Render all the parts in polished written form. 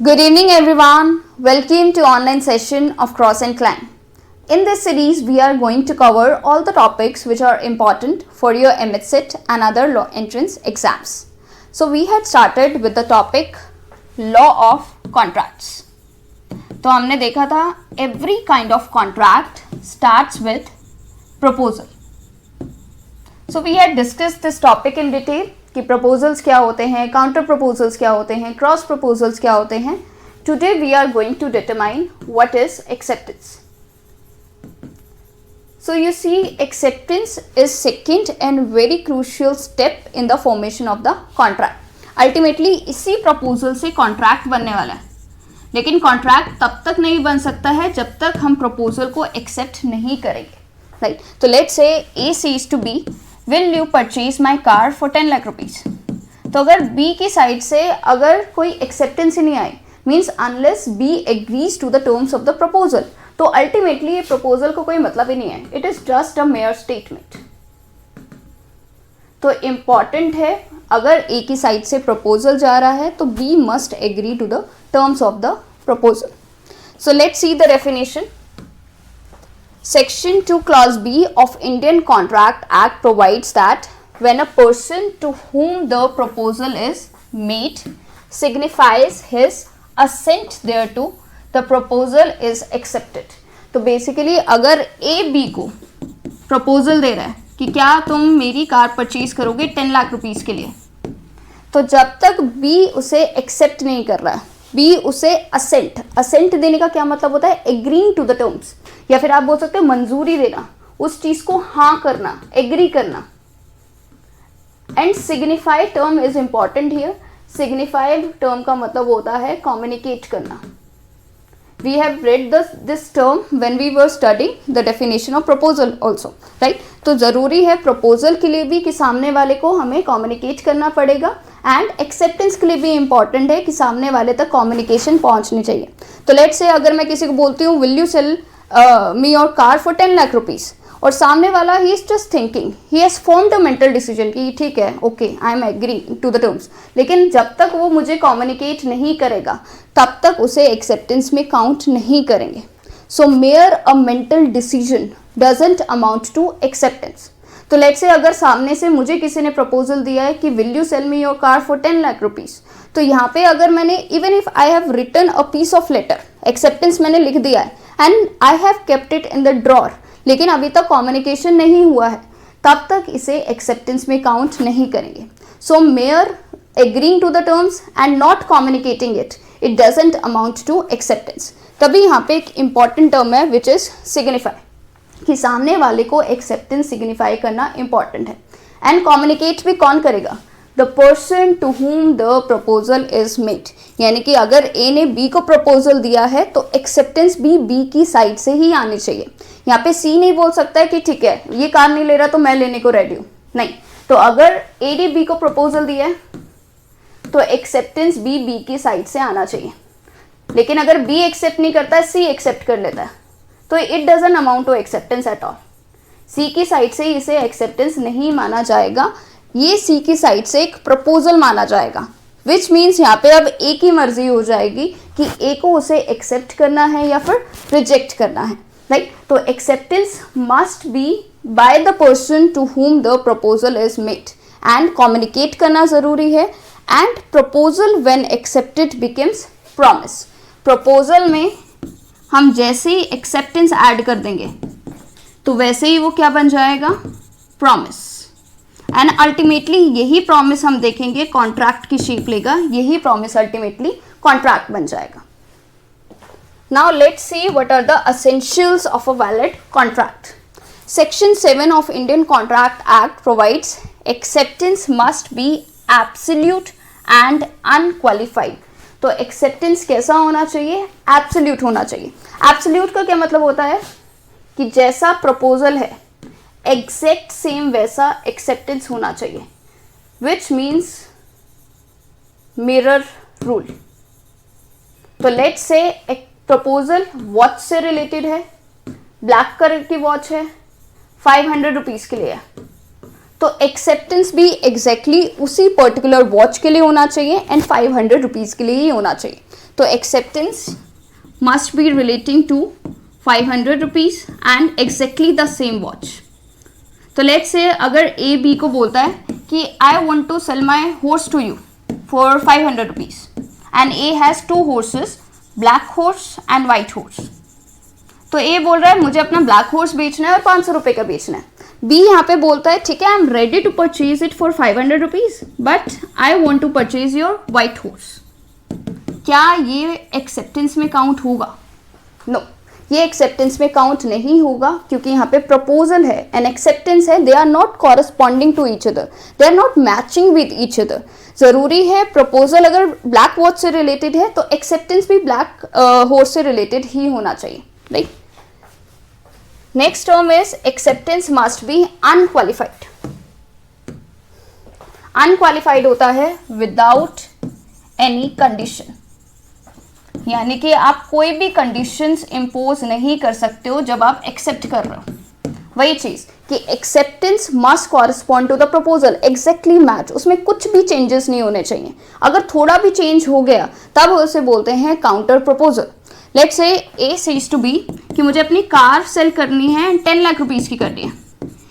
Good evening everyone. Welcome to online session of Cross and Climb. In this series, we are going to cover all the topics which are important for your MHCET and other law entrance exams. So we had started with the topic law of contracts. तो हमने देखा था every kind of contract starts with proposal. So we had discussed this topic in detail कि proposals क्या होते हैं, counter proposals क्या होते हैं, cross proposals क्या होते हैं. Today we are going to determine what is acceptance. So you see, acceptance is second and very crucial step in the formation of the contract. Ultimately इसी proposal से contract बनने वाला है, लेकिन contract तब तक नहीं बन सकता है जब तक हम proposal को accept नहीं करेंगे, right? तो let's say A says to B, will you purchase my car for 10 lakh rupees? तो अगर B की साइड से अगर कोई एक्सेप्टेंस ही नहीं आए, means unless B agrees to the terms of the proposal, तो अल्टीमेटली ये प्रपोजल को कोई मतलब ही नहीं है. It is just a mere statement. तो इम्पॉर्टेंट है, अगर A की साइड से प्रपोजल जा रहा है तो B must agree to the terms of the proposal. So let's see the definition. Section 2 Clause B of Indian Contract Act provides that when a person to whom the proposal is made signifies his assent thereto, the proposal is accepted. तो basically अगर A B को proposal दे रहा है कि क्या तुम मेरी car purchase करोगे 10 लाख रुपीस के लिए, तो जब तक B उसे एक्सेप्ट नहीं कर रहा है, B उसे असेंट देने का क्या मतलब होता है, एग्रीइंग टू द टर्म्स, या फिर आप बोल सकते हो मंजूरी देना, उस चीज को हाँ करना, एग्री करना. And signify term is important here. Signified term का मतलब होता है कम्युनिकेट करना. We have read this term when we were studying the definition of proposal also, right? तो ज़रूरी है proposal के लिए भी कि सामने वाले को हमें communicate करना पड़ेगा, and acceptance के लिए भी important है कि सामने वाले तक communication पहुंचनी चाहिए. तो let's say अगर मैं किसी को बोलती हूँ will you sell me your car for 10 lakh rupees, और सामने वाला he is just thinking, he has formed a mental decision कि ठीक है, okay, I am agreeing to the terms, लेकिन जब तक वो मुझे communicate नहीं करेगा तब तक उसे acceptance में count नहीं करेंगे. So mere a mental decision doesn't amount to acceptance. तो let's say अगर सामने से मुझे किसी ने proposal दिया है कि will you sell me your car for 10 lakh rupees, तो यहाँ पे अगर मैंने even if I have written a piece of letter, acceptance मैंने लिख दिया है and I have kept it in the drawer, लेकिन अभी तक कम्युनिकेशन नहीं हुआ है, तब तक इसे एक्सेप्टेंस में काउंट नहीं करेंगे. So mere agreeing to the terms and not communicating it doesn't amount to acceptance. तभी यहाँ पे एक इंपॉर्टेंट टर्म है विच इज सिग्निफाई, कि सामने वाले को एक्सेप्टेंस सिग्निफाई करना इंपॉर्टेंट है. एंड कम्युनिकेट भी कौन करेगा, the person to whom the proposal is made. यानी कि अगर ए ने बी को प्रपोजल दिया है तो एक्सेप्टेंस भी बी की साइड से ही आनी चाहिए. यहाँ पे सी नहीं बोल सकता है कि ठीक है ये कार नहीं ले रहा तो मैं लेने को रेडी हूँ, नहीं. तो अगर ए ने बी को प्रपोजल दिया है तो एक्सेप्टेंस बी बी की साइड से आना चाहिए. लेकिन अगर बी एक्सेप्ट नहीं करता है, सी एक्सेप्ट कर लेता है, तो it doesn't amount to acceptance at all. C की साइड से इसे एक्सेप्टेंस नहीं माना जाएगा, ये सी की साइड से एक प्रपोजल माना जाएगा. विच मीन्स यहाँ पे अब ए की मर्जी हो जाएगी कि ए को उसे एक्सेप्ट करना है या फिर रिजेक्ट करना है, राइट? तो acceptance must be by the person to whom the proposal is made, and communicate करना जरूरी है. And proposal when accepted becomes promise. Proposal में हम जैसे ही एक्सेप्टेंस ऐड कर देंगे तो वैसे ही वो क्या बन जाएगा, प्रॉमिस. एंड अल्टीमेटली यही प्रॉमिस हम देखेंगे कॉन्ट्रैक्ट की शेप लेगा, यही प्रॉमिस अल्टीमेटली कॉन्ट्रैक्ट बन जाएगा. Now let's see what are the essentials of a valid contract. Section 7 of Indian contract act provides acceptance must be absolute and unqualified. तो acceptance कैसा होना चाहिए, एब्सोल्यूट होना चाहिए. एब्सोल्यूट का क्या मतलब होता है कि जैसा प्रपोजल है एग्जैक्ट सेम वैसा एक्सेप्टेंस होना चाहिए, विच मीन्स मिरर रूल. तो लेट्स से एक प्रपोजल वॉच से रिलेटेड है, ब्लैक कलर की वॉच है, 500 रुपीज के लिए है, तो एक्सेप्टेंस भी एग्जैक्टली उसी पर्टिकुलर वॉच के लिए होना चाहिए एंड 500 रुपीज़ के लिए ही होना चाहिए. तो acceptance must be relating to 500 rupees and exactly the same watch. तो लेट्स से अगर ए बी को बोलता है कि I want to sell my horse to you for 500 rupees and A has 2 horses, black horse and white horse. तो A बोल रहा है मुझे अपना ब्लैक हॉर्स बेचना है और 500 रुपये का बेचना है। बी यहाँ पे बोलता है ठीक है, I am ready to purchase it for 500 rupees but I want to purchase your white horse. क्या ये एक्सेप्टेंस में काउंट होगा? नो, ये एक्सेप्टेंस में काउंट नहीं होगा क्योंकि यहाँ पे प्रपोजल है एंड एक्सेप्टेंस है। They are not corresponding to each other, they are not matching with each other. जरूरी है प्रपोजल अगर ब्लैक वॉच से रिलेटेड है तो एक्सेप्टेंस भी ब्लैक हॉर्स से रिलेटेड ही होना चाहिए, right. Next term is acceptance must B unqualified. Unqualified होता है विदाउट एनी कंडीशन, यानी कि आप कोई भी कंडीशंस इम्पोज नहीं कर सकते हो जब आप एक्सेप्ट कर रहे हो। वही चीज कि acceptance must correspond to the proposal, exactly match, उसमें कुछ भी चेंजेस नहीं होने चाहिए। अगर थोड़ा भी चेंज हो गया तब उसे बोलते हैं counter proposal. Let's say A says to be कि मुझे अपनी कार सेल करनी है 10 लाख रुपीज़ की करनी है।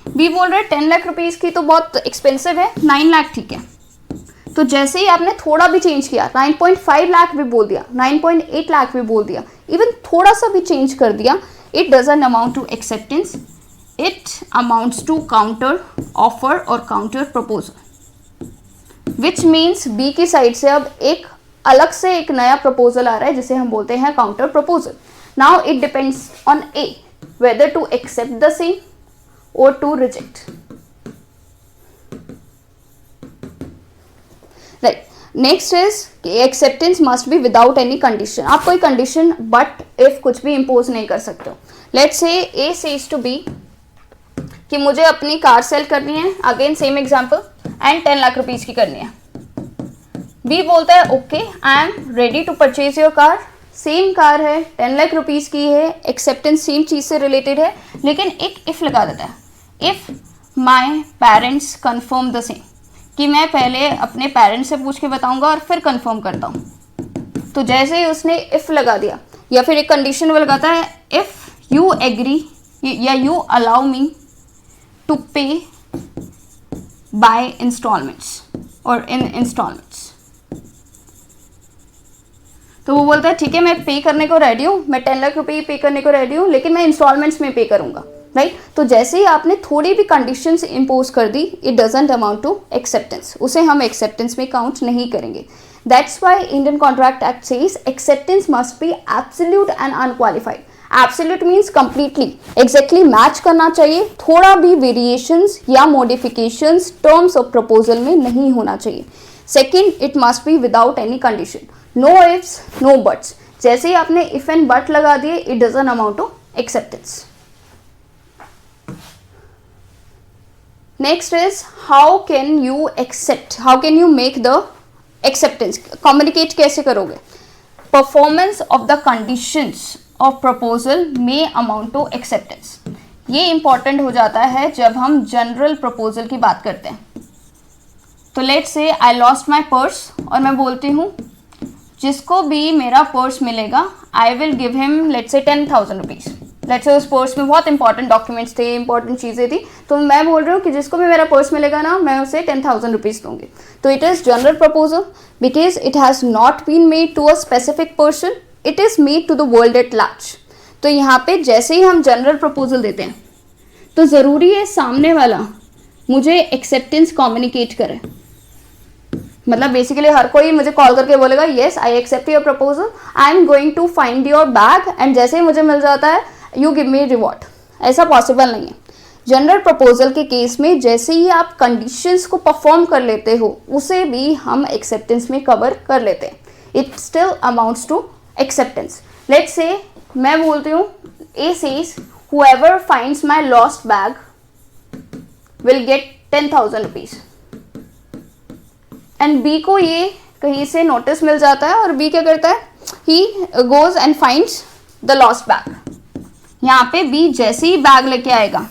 बी बोल रहे 10 लाख रुपीज़ की तो बहुत एक्सपेंसिव है, 9 लाख ठीक है। तो जैसे ही आपने थोड़ा भी चेंज किया, 9.5 लाख भी बोल दिया, 9.8 लाख भी बोल दिया, इवन थोड़ा सा भी चेंज कर दिया, it doesn't amount to acceptance, it amounts to counter offer और counter proposal, which means B की साइड से अब एक अलग से एक नया प्रपोजल आ रहा है जिसे हम बोलते हैं counter proposal. Now it depends on A whether to accept the same और to reject, right. Next is acceptance must be without any condition. आप कोई कंडीशन बट इफ कुछ भी इम्पोज नहीं कर सकते हो। Let's say A says to be कि मुझे अपनी कार सेल करनी है, again same example, and 10 lakh rupees की करनी है। बी बोलता है okay I am ready to purchase your car, same car है, 10 लाख रुपीज़ की है, एक्सेप्टेंस सेम चीज़ से रिलेटेड है, लेकिन एक इफ़ लगा देता है, if my parents confirm the same, कि मैं पहले अपने पेरेंट्स से पूछ के बताऊंगा और फिर कंफर्म करता हूँ। तो जैसे ही उसने इफ़ लगा दिया या फिर एक कंडीशन वो लगाता है, इफ़ यू एग्री या यू अलाउ मी टू पे बाय इंस्टॉलमेंट्स और इन इंस्टॉलमेंट्स, तो वो बोलता है ठीक है मैं पे करने को रेडी हूँ, मैं 10 लाख रुपये पे करने को रेडी हूँ, लेकिन मैं इंस्टॉलमेंट्स में पे करूँगा, राइट। तो जैसे ही आपने थोड़ी भी कंडीशंस इम्पोज कर दी, it doesn't amount to acceptance, उसे हम एक्सेप्टेंस में काउंट नहीं करेंगे। That's why Indian contract act says acceptance must be absolute and unqualified. Absolute means completely exactly match करना चाहिए, थोड़ा भी वेरिएशंस या मॉडिफिकेशंस टर्म्स ऑफ प्रपोजल में नहीं होना चाहिए। Second, it must be without any condition, no ifs no buts. जैसे ही आपने इफ एंड बट लगा दिए, it doesn't amount to acceptance. Next is how can you accept, how can you make the acceptance, communicate कैसे करोगे? Performance of the conditions of proposal may amount to acceptance। ये important हो जाता है जब हम general proposal की बात करते हैं। तो let's say I lost my purse और मैं बोलती हूँ जिसको भी मेरा पर्स मिलेगा I will give him let's say 10,000 rupees. Let's say उस पर्स में बहुत इंपॉर्टेंट डॉक्यूमेंट्स थे, इंपॉर्टेंट चीज़ें थी, तो मैं बोल रही हूँ कि जिसको भी मेरा पर्स मिलेगा ना, मैं उसे 10,000 रुपीज़ दूंगी। तो it is general proposal because it has not been made to a specific person, it is made to the world at large. तो यहाँ पे जैसे ही हम जनरल प्रपोजल देते हैं तो ज़रूरी है सामने वाला मुझे एक्सेप्टेंस कम्युनिकेट करे। मतलब बेसिकली हर कोई मुझे कॉल करके बोलेगा yes I accept your proposal, I am going to find your bag and जैसे ही मुझे मिल जाता है यू गिव मी रिवॉर्ड, ऐसा पॉसिबल नहीं है। जनरल प्रपोजल के केस में जैसे ही आप कंडीशंस को परफॉर्म कर लेते हो उसे भी हम एक्सेप्टेंस में कवर कर लेते हैं, it still amounts to acceptance. Let's say मैं बोलती हूँ A says whoever finds my lost bag will get 10,000 rupees and B को ये कहीं से नोटिस मिल जाता है और बी क्या करता है, he goes and finds the lost bag. यहाँ पे बी जैसे ही बैग लेके आएगा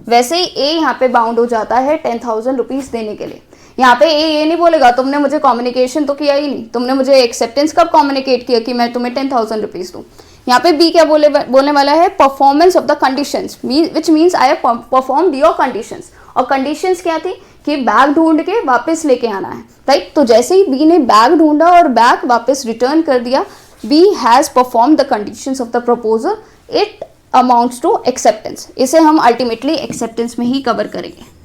वैसे ही ए यहाँ पे बाउंड हो जाता है 10,000 रुपीज़ देने के लिए। यहाँ पे ए ये नहीं बोलेगा तुमने मुझे कम्युनिकेशन तो किया ही नहीं, तुमने मुझे एक्सेप्टेंस कब कम्युनिकेट किया कि मैं तुम्हें 10,000 रुपीज़ दूँ। यहाँ पे बी क्या बोलने वाला है, performance of the conditions, which means I have performed your conditions. और कंडीशंस क्या थी कि बैग ढूंढ के वापस लेके आना है, राइट। तो जैसे ही बी ने बैग ढूंढा और बैग वापस रिटर्न कर दिया, B has perform the conditions of the proposal, it amounts to acceptance. इसे हम अल्टीमेटली एक्सेप्टेंस में ही कवर करेंगे।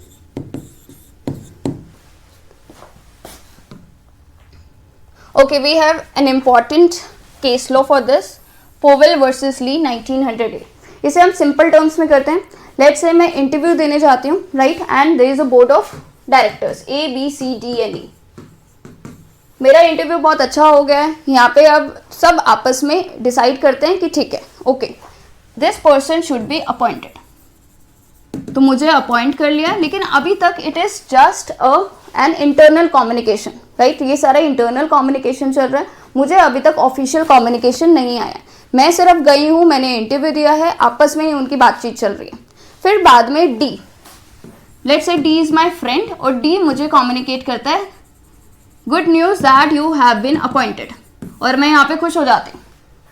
Okay, we have an important case law for this, Powell versus Lee 1908। इसे हम सिंपल टर्म्स में करते हैं। लेट्स से मैं इंटरव्यू देने जाती हूँ, right, and there is a board of directors A B C D and E। मेरा इंटरव्यू बहुत अच्छा हो गया है, यहाँ पे अब सब आपस में डिसाइड करते हैं कि ठीक है, okay, this person should be appointed. तो मुझे अपॉइंट कर लिया, लेकिन अभी तक it is just an internal communication, right. ये सारा इंटरनल कम्युनिकेशन चल रहा है, मुझे अभी तक ऑफिशियल कम्युनिकेशन नहीं आया। मैं सिर्फ गई हूँ, मैंने इंटरव्यू दिया है, आपस में ही उनकी बातचीत चल रही है। फिर बाद में D, let's say D is my friend, और डी मुझे कम्युनिकेट करता है good news that you have been appointed, और मैं यहाँ पे खुश हो जाती हूँ,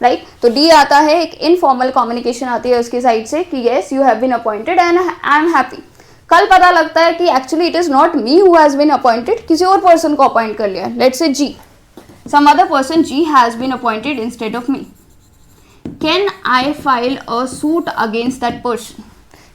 राइट। तो डी आता है, एक इनफॉर्मल कम्युनिकेशन आती है उसकी साइड से कि yes you have been appointed and I am happy. कल पता लगता है कि actually it is not me who has been appointed, किसी और पर्सन को अपॉइंट कर लिया। Let's say G, some other person G has been appointed instead of me. Can I file a suit against that person?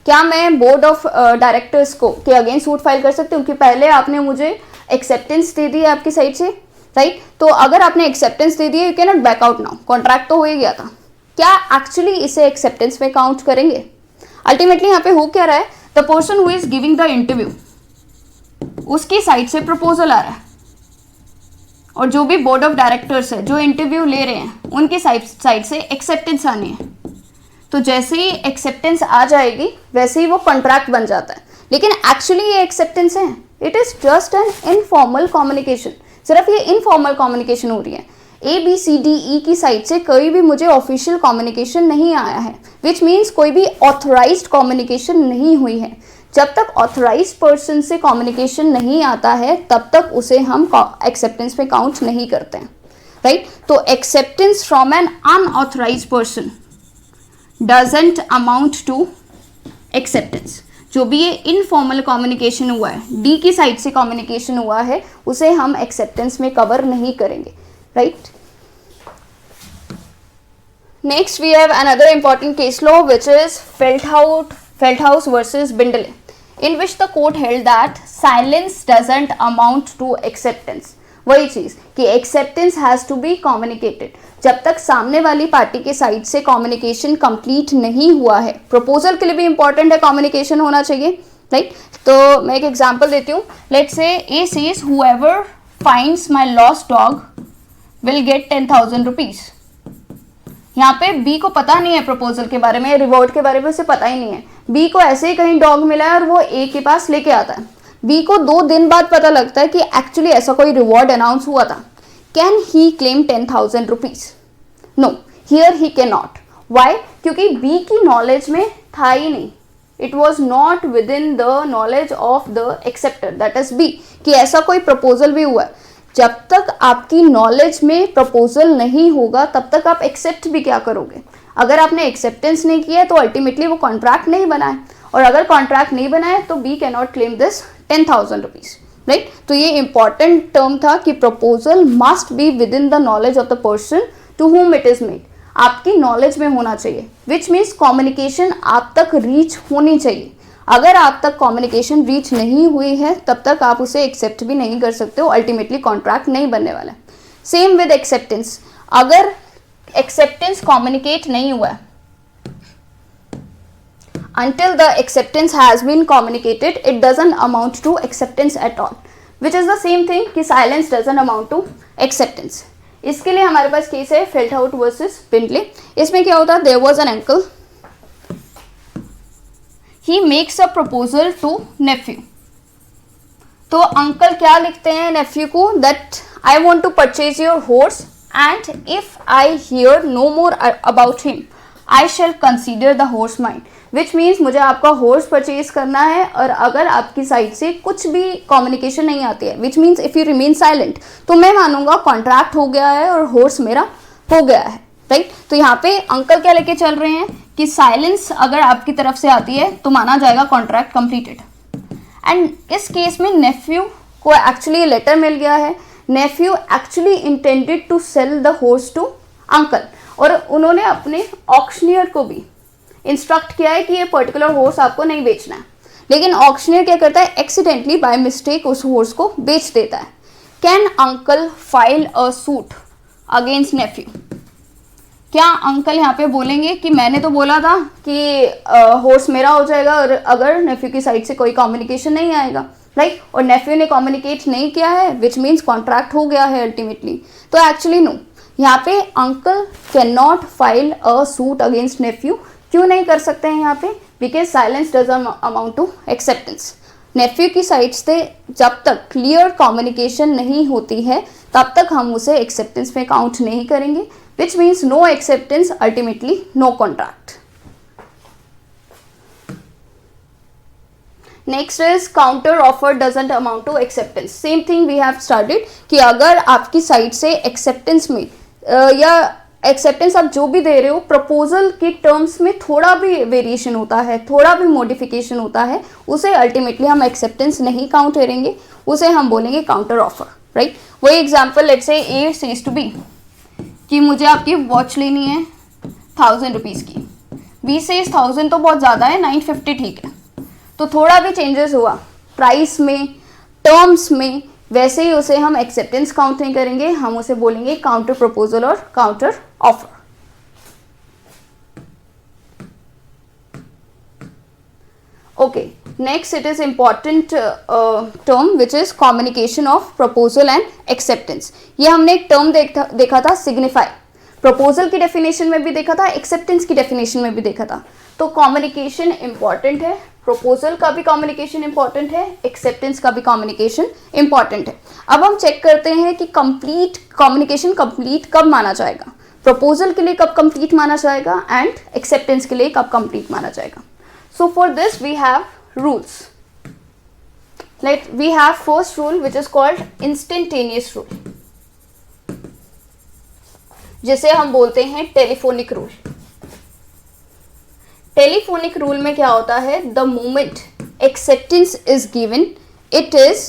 क्या मैं board of directors को के against suit file कर सकती हूँ कि पहले आपने मुझे एक्सेप्टेंस दे दी है आपकी साइड से, राइट। तो अगर आपने एक्सेप्टेंस दे दी है, you can not back out now, contract तो हो ही गया था। क्या एक्चुअली इसे एक्सेप्टेंस में काउंट करेंगे? अल्टीमेटली यहाँ पे हो क्या रहा है, the person who is giving the interview, उसकी साइड से प्रपोजल आ रहा है, और जो भी बोर्ड ऑफ डायरेक्टर्स है जो इंटरव्यू ले रहे हैं, उनकी साइड से एक्सेप्टेंस आनी है। तो जैसे ही एक्सेप्टेंस आ जाएगी वैसे ही वो कॉन्ट्रैक्ट बन जाता है। लेकिन एक्चुअली ये एक्सेप्टेंस है, it is just an informal communication, सिर्फ ये इनफॉर्मल कम्युनिकेशन हो रही है। A B C D E की साइड से कोई भी मुझे ऑफिशियल कम्युनिकेशन नहीं आया है, विच मीन्स कोई भी ऑथराइज्ड कम्युनिकेशन नहीं हुई है। जब तक ऑथराइज्ड पर्सन से कम्युनिकेशन नहीं आता है तब तक उसे हम एक्सेप्टेंस में काउंट नहीं करते हैं, राइट। तो acceptance from an unauthorised person doesn't amount to acceptance. जो भी ये इनफॉर्मल कम्युनिकेशन हुआ है, डी की साइड से कम्युनिकेशन हुआ है, उसे हम एक्सेप्टेंस में कवर नहीं करेंगे, right. Next we have another important case law which is Feldhaus versus Bindele, in which the court held that silence doesn't amount to acceptance। वही चीज कि acceptance has to be communicated. जब तक सामने वाली पार्टी के साइड से communication complete नहीं हुआ है, प्रपोजल के लिए भी इंपॉर्टेंट है कम्युनिकेशन होना चाहिए, राइट। तो मैं एक एग्जांपल देती हूँ। Let's say A says whoever finds my lost dog will get 10,000 rupees. यहाँ पे बी को पता नहीं है प्रपोजल के बारे में, रिवॉर्ड के बारे में उसे पता ही नहीं है। बी को ऐसे ही कहीं डॉग मिला है और वो ए के पास लेके आता है। बी को 2 दिन बाद पता लगता है कि एक्चुअली ऐसा कोई रिवॉर्ड अनाउंस हुआ था। Can he claim 10,000 rupees? No, here he can not. Why? क्योंकि बी की नॉलेज में था ही नहीं, it was not within the knowledge of the acceptor, that is B, कि ऐसा कोई प्रपोजल भी हुआ है। जब तक आपकी नॉलेज में प्रपोजल नहीं होगा तब तक आप एक्सेप्ट भी क्या करोगे? अगर आपने एक्सेप्टेंस नहीं किया है तो अल्टीमेटली वो कॉन्ट्रैक्ट नहीं बना है, और अगर कॉन्ट्रैक्ट नहीं बना है तो be can not claim this 10,000 rupees, right. तो ये इंपॉर्टेंट टर्म था कि proposal must be within the knowledge of the person to whom it is made. आपकी नॉलेज में होना चाहिए, विच मीन्स कम्युनिकेशन आप तक रीच होनी चाहिए। अगर आप तक कम्युनिकेशन रीच नहीं हुई है तब तक आप उसे एक्सेप्ट भी नहीं कर सकते हो, अल्टीमेटली कॉन्ट्रैक्ट नहीं बनने वाला है। सेम विद एक्सेप्टेंस, अगर एक्सेप्टेंस कम्युनिकेट नहीं हुआ है, until the acceptance has been communicated, it doesn't amount to acceptance at all, which is the same thing कि silence doesn't amount to acceptance। इसके लिए हमारे पास केस है Feldhaus versus Bindele। इसमें क्या होता है, there was an uncle, he makes a proposal to nephew। तो अंकल क्या लिखते हैं नेफ्यू को, that I want to purchase your horse and if I hear no more about him I shall consider the horse mine, which means मुझे आपका horse purchase करना है और अगर आपकी साइड से कुछ भी कम्युनिकेशन नहीं आती है, which means if you remain silent, तो मैं मानूंगा कॉन्ट्रैक्ट हो गया है और हॉर्स मेरा हो गया है, राइट। तो यहाँ पे अंकल क्या लेके चल रहे हैं कि साइलेंस अगर आपकी तरफ से आती है तो माना जाएगा कॉन्ट्रैक्ट कंप्लीटेड। एंड इस केस में नेफ्यू को एक्चुअली लेटर मिल गया है, nephew actually intended to sell the horse to uncle, और उन्होंने अपने ऑक्शनियर को भी इंस्ट्रक्ट किया है कि ये पर्टिकुलर हॉर्स आपको नहीं बेचना है, लेकिन ऑक्शनियर क्या करता है, एक्सीडेंटली बाय मिस्टेक उस हॉर्स को बेच देता है। Can uncle file a suit against nephew, क्या अंकल यहाँ पे बोलेंगे कि मैंने तो बोला था कि हॉर्स मेरा हो जाएगा और अगर नेफ्यू की साइड से कोई कम्युनिकेशन नहीं आएगा, राइट, और नेफ्यू ने कम्युनिकेट नहीं किया है, विच मीन्स कॉन्ट्रैक्ट हो गया है अल्टीमेटली, तो एक्चुअली नो, यहाँ पे uncle can not file a suit against nephew. क्यों नहीं कर सकते हैं यहाँ पे, because silence doesn't amount to acceptance. Nephew की साइड से जब तक क्लियर कम्युनिकेशन नहीं होती है तब तक हम उसे एक्सेप्टेंस में काउंट नहीं करेंगे, which means no acceptance, ultimately no contract. Next is counter offer doesn't amount to acceptance. Same thing we have studied कि अगर आपकी साइड से acceptance में या acceptance आप जो भी दे रहे हो, proposal के terms में थोड़ा भी variation होता है, थोड़ा भी modification होता है, उसे ultimately हम acceptance नहीं count करेंगे, उसे हम बोलेंगे counter offer, right? वही example let's say A says to B कि मुझे आपकी वॉच लेनी है 1000 रुपीज़ की, बी से 1000 तो बहुत ज़्यादा है, 950 ठीक है, तो थोड़ा भी चेंजेस हुआ प्राइस में, टर्म्स में, वैसे ही उसे हम एक्सेप्टेंस काउंट नहीं करेंगे, हम उसे बोलेंगे काउंटर प्रपोजल और counter offer. Okay, next it is important term which is communication of proposal and acceptance. ये हमने एक टर्म देखा था सिग्निफाई, प्रपोजल की डेफिनेशन में भी देखा था, एक्सेप्टेंस की डेफिनेशन में भी देखा था। तो कम्युनिकेशन इंपॉर्टेंट है, प्रपोजल का भी कम्युनिकेशन इंपॉर्टेंट है, एक्सेप्टेंस का भी कम्युनिकेशन इंपॉर्टेंट है। अब हम चेक करते हैं कि कंप्लीट कम्युनिकेशन कंप्लीट कब माना जाएगा, प्रपोजल के लिए कब कंप्लीट माना जाएगा एंड एक्सेप्टेंस के लिए कब कंप्लीट माना जाएगा। So for this we have rules. Like we have first rule which is called instantaneous rule, जिसे हम बोलते हैं टेलीफोनिक रूल। टेलीफोनिक रूल में क्या होता है, the moment acceptance is given it is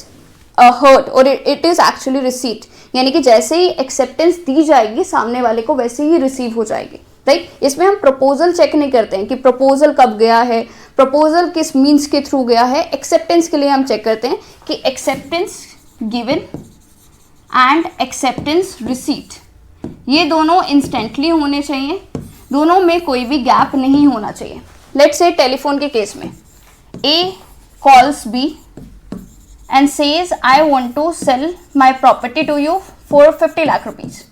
heard और it is actually received, यानी कि जैसे ही एक्सेप्टेंस दी जाएगी सामने वाले को वैसे ही रिसीव हो जाएगी, राइट। इसमें हम प्रपोजल चेक नहीं करते हैं कि प्रपोजल कब गया है, प्रपोजल किस मीन्स के थ्रू गया है। एक्सेप्टेंस के लिए हम चेक करते हैं कि acceptance given and acceptance received, ये दोनों इंस्टेंटली होने चाहिए, दोनों में कोई भी गैप नहीं होना चाहिए। लेट्स से टेलीफोन के केस में A calls B and says I want to sell my property to you for 50 lakh rupees,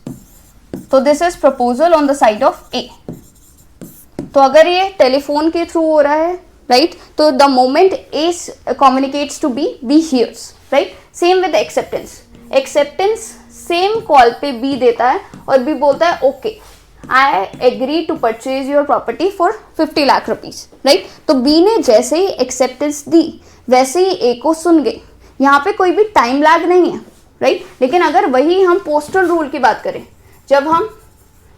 तो this is proposal on the side of A. तो अगर ये टेलीफोन के थ्रू हो रहा है, राइट, तो the moment A communicates to B, B hears, right. Same with acceptance, acceptance same call पे बी देता है और बी बोलता है okay I agree to purchase your property for 50 lakh rupees, right. तो बी ने जैसे ही एक्सेप्टेंस दी वैसे ही ए को सुन गए, यहाँ पे कोई भी टाइम लैग नहीं है, राइट। लेकिन अगर वही हम पोस्टल रूल की बात करें, जब हम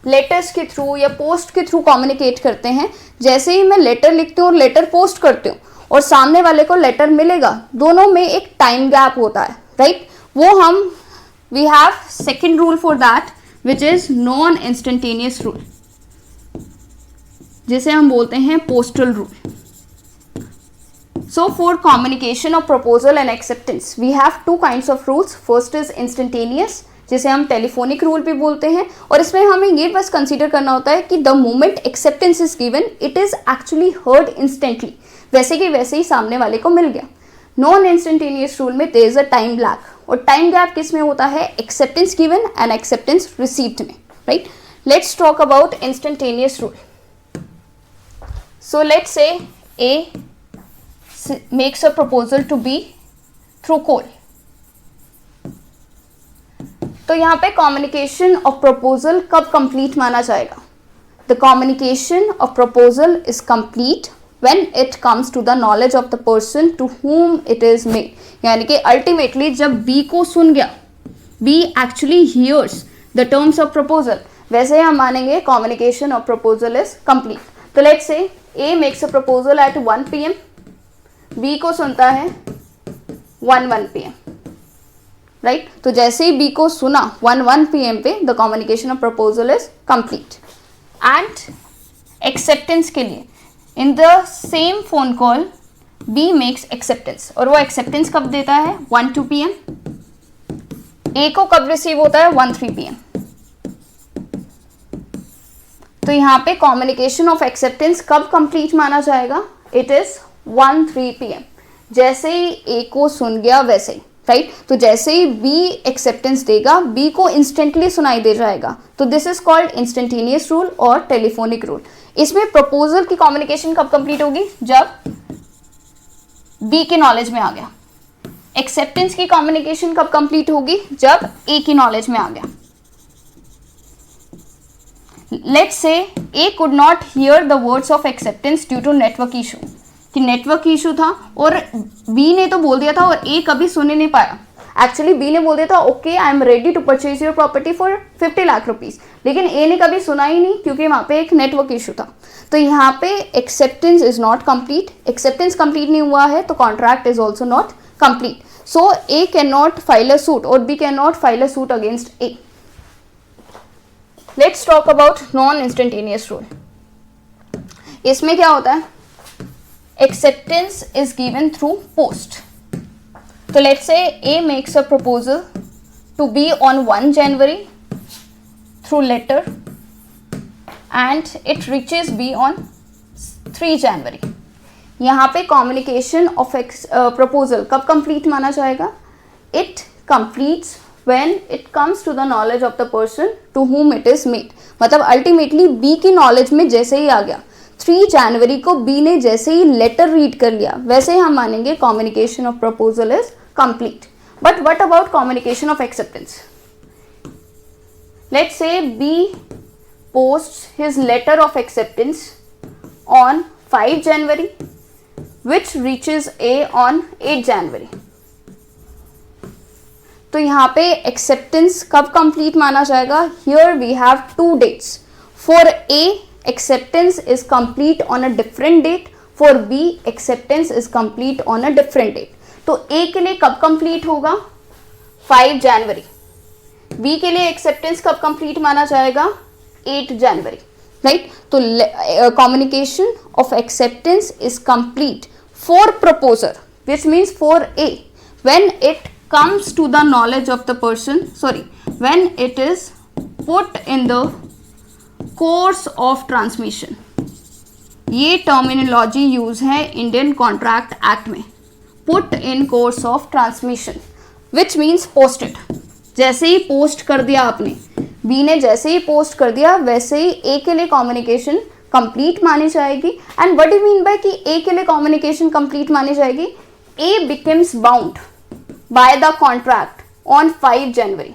लेटर्स के थ्रू या पोस्ट के थ्रू कम्युनिकेट करते हैं, जैसे ही मैं लेटर लिखती हूँ और लेटर पोस्ट करती हूँ और सामने वाले को लेटर मिलेगा, दोनों में एक टाइम गैप होता है, राइट। वो हम we have second rule for that which is non instantaneous rule, जिसे हम बोलते हैं postal rule. So for communication of proposal and acceptance we have two kinds of rules. First is instantaneous, जिसे हम टेलीफोनिक रूल भी बोलते हैं, और इसमें हमें ये बस कंसीडर करना होता है कि the moment acceptance is given it is actually heard instantly, वैसे कि वैसे ही सामने वाले को मिल गया। नॉन इंस्टेंटेनियस रूल में there is a time lag, और टाइम गैप किस में होता है, acceptance given and acceptance received में, right. Let's talk about instantaneous rule. So let's say A makes a proposal to B through call, तो यहाँ पे कम्युनिकेशन ऑफ प्रपोजल कब कंप्लीट माना जाएगा, the communication of proposal is complete when it comes to the knowledge of the person to whom it is made. यानी कि ultimately जब B को सुन गया, B actually hears the terms of proposal, वैसे हम मानेंगे communication of proposal is complete. तो let's say A makes a proposal at 1 PM, B को सुनता है 1 PM, राइट. तो जैसे ही B को सुना 1 PM पे, the communication of proposal is complete. And acceptance के लिए in the same phone call B makes acceptance, और वो एक्सेप्टेंस कब देता है? 1-2 PM. A को कब रिसीव होता है? 1-3 PM. तो यहाँ पे कम्युनिकेशन ऑफ एक्सेप्टेंस कब कंप्लीट माना जाएगा? It is 1-3 PM. जैसे ही A को सुन गया वैसे ही, राइट. तो जैसे ही B एक्सेप्टेंस देगा, B को इंस्टेंटली सुनाई दे जाएगा. तो this is called instantaneous rule और टेलीफोनिक रूल. इसमें प्रपोजल की कम्युनिकेशन कब कंप्लीट होगी? जब B के नॉलेज में आ गया. एक्सेप्टेंस की कम्युनिकेशन कब कंप्लीट होगी? जब A की नॉलेज में आ गया. Let's say A could not hear the words of acceptance due to network issue. कि नेटवर्क इशू था और B ने तो बोल दिया था और A कभी सुन ही नहीं पाया. एक्चुअली B ने बोल दिया था okay I am ready to purchase your property for 50 lakh rupees, लेकिन A ने कभी सुना ही नहीं क्योंकि वहाँ पे एक नेटवर्क इशू था. तो यहाँ पे acceptance is not complete. Acceptance complete नहीं हुआ है तो contract is also not complete. So A can not file a suit और B can not file a suit against A. Let's talk about non instantaneous rule. इसमें क्या होता है? Acceptance is given through post. So let's say A makes a proposal to B on 1 January through letter and it reaches B on 3 January. यहाँ पे communication of proposal कब complete माना जाएगा? It completes when it comes to the knowledge of the person to whom it is made. मतलब ultimately B की knowledge में जैसे ही आ गया, 3 जनवरी को B ने जैसे ही लेटर रीड कर लिया, वैसे ही हम मानेंगे communication of proposal is complete. But what about communication of acceptance? Let's से B posts his letter of acceptance on 5 January which reaches A on 8 January. तो यहाँ पे एक्सेप्टेंस कब कंप्लीट माना जाएगा? Here we have 2 dates. For A acceptance is complete on a different date. For B acceptance is complete on a different date. तो A के लिए कब complete होगा? 5 जनवरी. B के लिए acceptance कब complete माना जाएगा? 8 जनवरी, राइट. तो communication of acceptance is complete for proposer, which means for A, when it comes to the knowledge of the person, when it is put in the course of transmission. ये terminology use है Indian contract act में. Put in course of transmission which means posted. जैसे ही post कर दिया आपने, B ने जैसे ही post कर दिया वैसे ही A के लिए कम्युनिकेशन कंप्लीट मानी जाएगी. And what do mean by कि A के लिए कम्युनिकेशन कंप्लीट मानी जाएगी? A becomes bound by the contract on 5 जनवरी.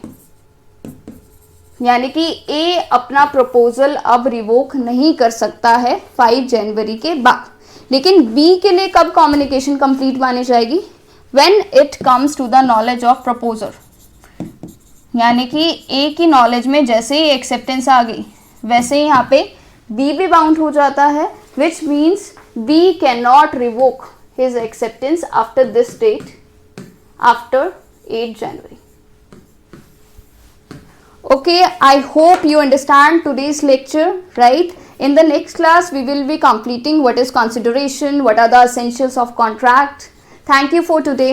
यानी कि A अपना प्रपोजल अब रिवोक नहीं कर सकता है 5 जनवरी के बाद. लेकिन B के लिए कब कम्युनिकेशन कंप्लीट मानी जाएगी? When it comes to the knowledge of proposer. यानी कि A की नॉलेज में जैसे ही एक्सेप्टेंस आ गई वैसे ही यहाँ पे B भी बाउंड हो जाता है, which means B can not revoke his acceptance after this date, after 8 January. Okay, I hope you understand today's lecture, right? In the next class, we will be completing what is consideration, what are the essentials of contract. Thank you for today.